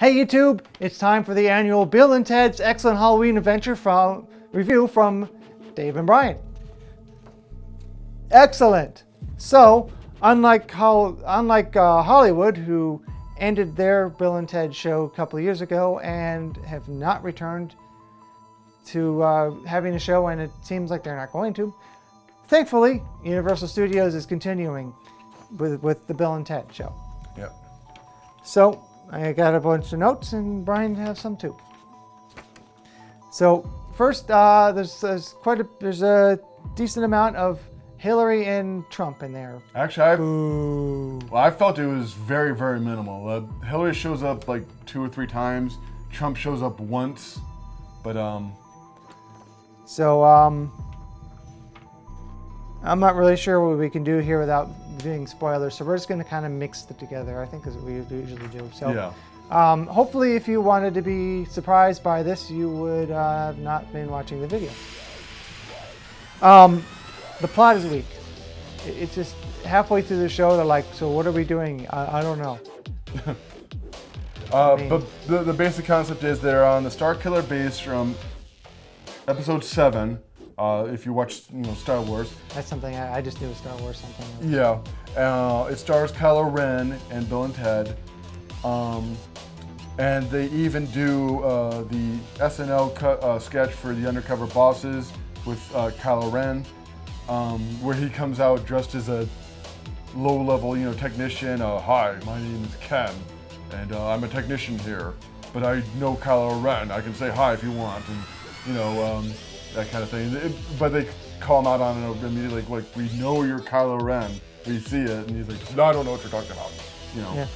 Hey YouTube, it's time for the annual Bill and Ted's Excellent Halloween Adventure review from Dave and Brian. Excellent. So, unlike Hollywood, who ended their Bill and Ted show a couple of years ago and have not returned to having a show, and it seems like they're not going to, thankfully, Universal Studios is continuing with the Bill and Ted show. Yep. So, I got a bunch of notes, and Brian has some too. So first, there's a decent amount of Hillary and Trump in there. Actually, I felt it was very, very minimal. Hillary shows up like 2 or 3 times. Trump shows up once, but So I'm not really sure what we can do here without doing spoilers. So we're just going to kind of mix it together, I think, as we usually do. So yeah. Hopefully, if you wanted to be surprised by this, you would have not been watching the video. The plot is weak. It's just halfway through the show, they're like, so what are we doing? I don't know. But the basic concept is they're on the Star Killer base from episode 7. If you watch, Star Wars. That's something I just knew was Star Wars something. Yeah. It stars Kylo Ren and Bill and Ted. And they even do the SNL sketch for the Undercover Bosses with Kylo Ren, where he comes out dressed as a low-level, technician. Hi, my name is Ken, and I'm a technician here, but I know Kylo Ren. I can say hi if you want, and that kind of thing. But they call him out on it immediately, like, we know you're Kylo Ren. We see it, and he's like, no, I don't know what you're talking about. Yeah.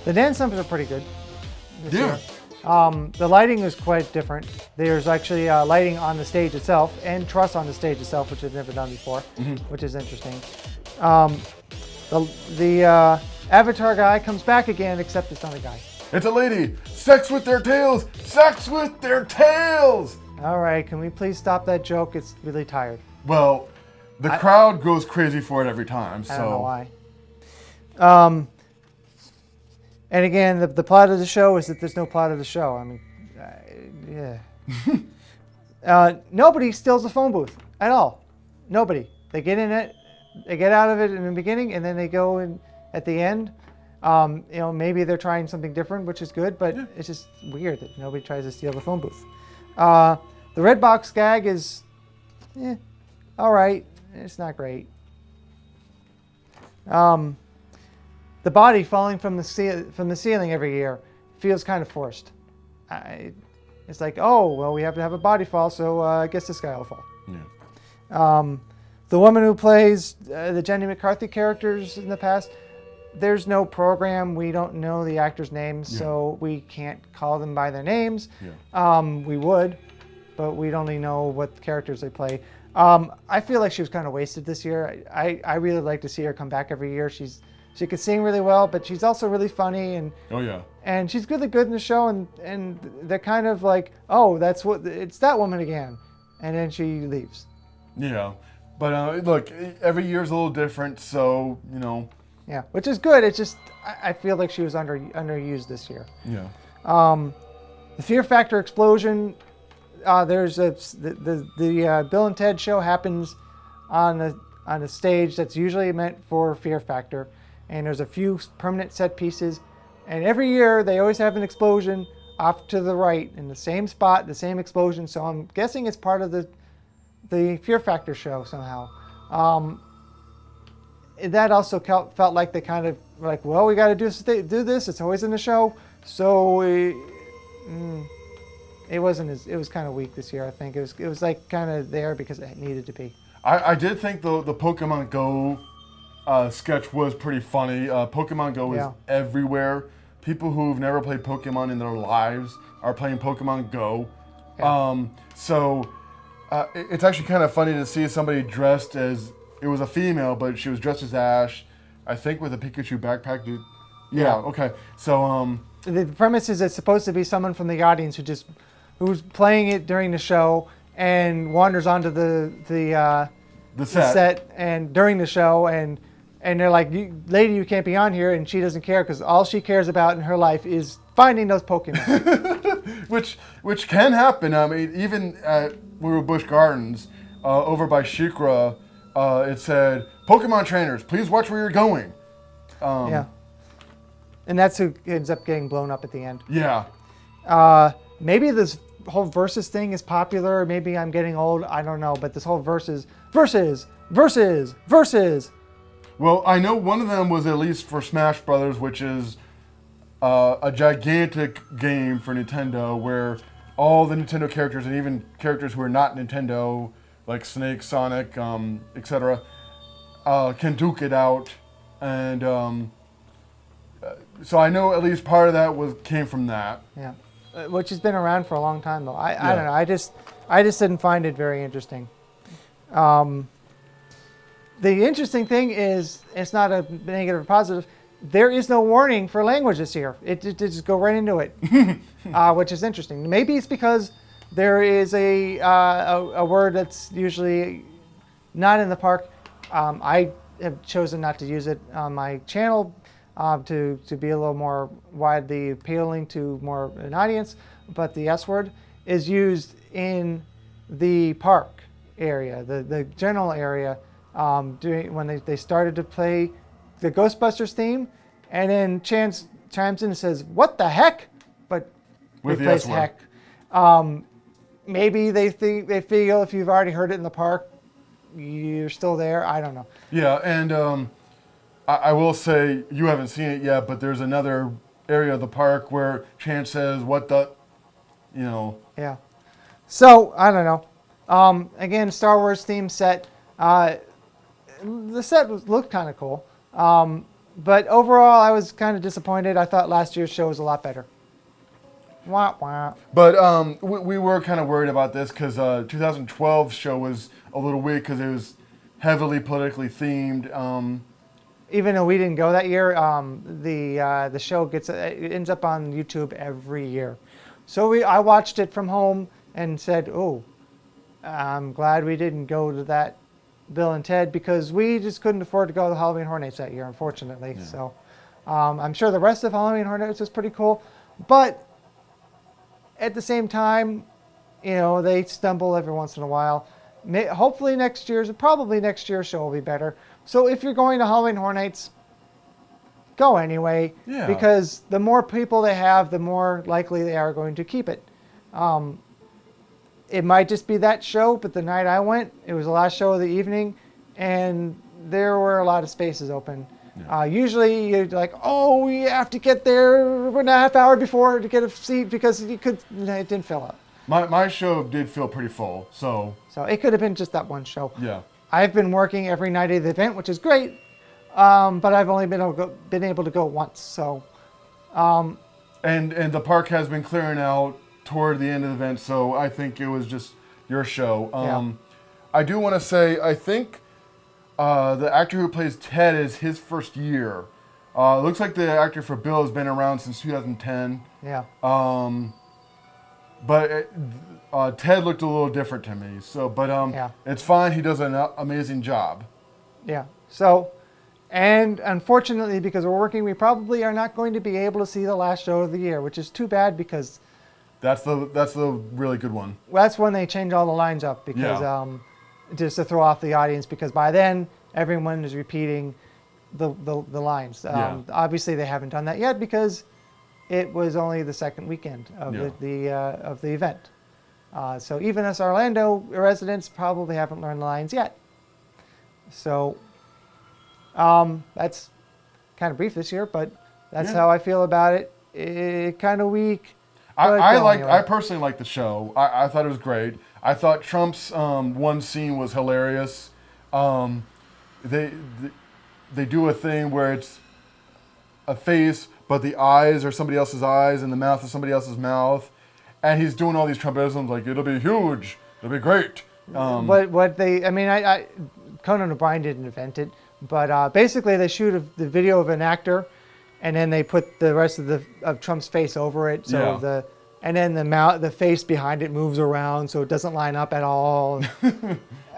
The dance numbers are pretty good. Yeah. The lighting is quite different. There's actually lighting on the stage itself and truss on the stage itself, which I've never done before, which is interesting. The Avatar guy comes back again, except it's not a guy. It's a lady. Sex with their tails. Sex with their tails. All right, can we please stop that joke? It's really tired. Well, the crowd goes crazy for it every time. So. I don't know why. And again, the plot of the show is that there's no plot of the show. I mean, yeah. Nobody steals a phone booth at all. Nobody. They get in it, they get out of it in the beginning, and then they go in at the end. Maybe they're trying something different, which is good, but it's just weird that nobody tries to steal the phone booth. The red box gag is, all right. It's not great. The body falling from the ceiling every year feels kind of forced. It's like, oh, well, we have to have a body fall, so I guess this guy will fall. Yeah. The woman who plays the Jenny McCarthy characters in the past, there's no program. We don't know the actors' names, so we can't call them by their names. Yeah. We would, but we'd only know what characters they play. I feel like she was kind of wasted this year. I really like to see her come back every year. She could sing really well, but she's also really funny, and and she's really good in the show. And they're kind of like, oh, it's that woman again, and then she leaves. Yeah, but look, every year's a little different, so Yeah, which is good. It's just I feel like she was underused this year. Yeah. The Fear Factor explosion. There's the Bill and Ted show happens on a stage that's usually meant for Fear Factor. And there's a few permanent set pieces, and every year they always have an explosion off to the right in the same spot, the same explosion. So I'm guessing it's part of the Fear Factor show somehow. That also felt like they kind of like, well, we got to do this. It's always in the show, so it was kind of weak this year. I think it was like kind of there because it needed to be. I did think the Pokemon Go sketch was pretty funny. Pokemon Go is everywhere. People who've never played Pokemon in their lives are playing Pokemon Go. Yeah. It's actually kind of funny to see somebody dressed as, it was a female, but she was dressed as Ash, I think with a Pikachu backpack. Yeah. Okay. So the premise is it's supposed to be someone from the audience who's playing it during the show and wanders onto the set and during the show and And they're like, lady, you can't be on here. And she doesn't care because all she cares about in her life is finding those Pokemon. which can happen. I mean, even at we were Busch Gardens, over by Shikra, it said, Pokemon trainers, please watch where you're going. Yeah. And that's who ends up getting blown up at the end. Yeah. Maybe this whole versus thing is popular. Maybe I'm getting old. I don't know. But this whole versus. Well, I know one of them was at least for Smash Brothers, which is a gigantic game for Nintendo where all the Nintendo characters and even characters who are not Nintendo, like Snake, Sonic, etc., can duke it out. And so I know at least part of that came from that. Yeah, which has been around for a long time though. I don't know. I just didn't find it very interesting. The interesting thing is, it's not a negative or positive. There is no warning for language this year. It just go right into it, which is interesting. Maybe it's because there is a word that's usually not in the park. I have chosen not to use it on my channel to be a little more widely appealing to more an audience. But the S word is used in the park area, the general area. When they started to play the Ghostbusters theme, and then Chance chimes in and says, "What the heck?" But with replace the S heck. Maybe they feel if you've already heard it in the park, you're still there. I don't know. Yeah, and I will say you haven't seen it yet, but there's another area of the park where Chance says, "What the," you know. Yeah. So I don't know. Again, Star Wars theme set. The set looked kind of cool, but overall I was kind of disappointed. I thought last year's show was a lot better. Wah, wah. But we were kind of worried about this because 2012's show was a little weak because it was heavily politically themed. Even though we didn't go that year, the show it ends up on YouTube every year. So I watched it from home and said, "Oh, I'm glad we didn't go to that Bill and Ted because we just couldn't afford to go to the Halloween Horror Nights that year, unfortunately." Yeah. So I'm sure the rest of Halloween Horror Nights was pretty cool, but at the same time, they stumble every once in a while. Hopefully probably next year's show will be better. So if you're going to Halloween Horror Nights, go anyway, because the more people they have, the more likely they are going to keep it. It might just be that show, but the night I went, it was the last show of the evening, and there were a lot of spaces open. Yeah. Usually you're like, oh, we have to get there a half hour before to get a seat because it didn't fill up. My show did feel pretty full, so it could have been just that one show. Yeah. I've been working every night of the event, which is great, but I've only been able to go once. So, and the park has been clearing out toward the end of the event, so I think it was just your show. I do want to say, I think the actor who plays Ted is his first year. Looks like the actor for Bill has been around since 2010. Yeah. But Ted looked a little different to me. So, but it's fine. He does an amazing job. Yeah. So, and unfortunately, because we're working, we probably are not going to be able to see the last show of the year, which is too bad because that's the really good one. Well, that's when they change all the lines up because just to throw off the audience because by then everyone is repeating the lines. Obviously, they haven't done that yet because it was only the second weekend of the event. So even us Orlando residents probably haven't learned the lines yet. So that's kind of brief this year, but that's how I feel about it. Kind of weak. I personally liked the show. I thought it was great. I thought Trump's one scene was hilarious. They do a thing where it's a face, but the eyes are somebody else's eyes and the mouth is somebody else's mouth, and he's doing all these Trumpisms like it'll be huge, it'll be great. Conan O'Brien didn't invent it, but basically they shoot the video of an actor, and then they put the rest of Trump's face over it, so and then the face behind it moves around, so it doesn't line up at all.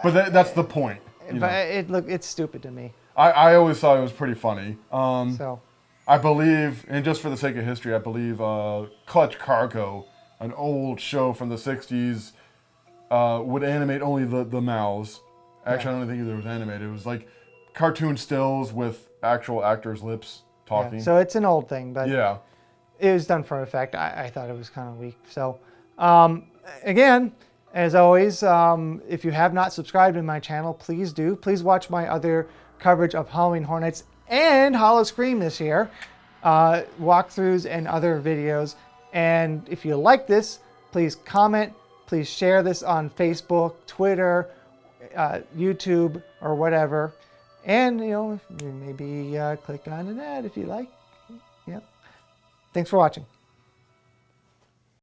But that's the point. But it's stupid to me. I always thought it was pretty funny. So I believe, and just for the sake of history, I believe Clutch Cargo, an old show from the 60s, would animate only the mouths. Actually, I don't think it was animated. It was like cartoon stills with actual actors' lips talking. so it's an old thing, but Yeah. it was done for effect. I thought it was kind of weak. So again, as always, if you have not subscribed to my channel, please do. Please watch my other coverage of Halloween Horror Nights and Hollow Scream this year, walkthroughs and other videos. And if you like this, please comment, please share this on Facebook, Twitter, YouTube, or whatever. And, maybe click on an ad if you like. Yep. Thanks for watching.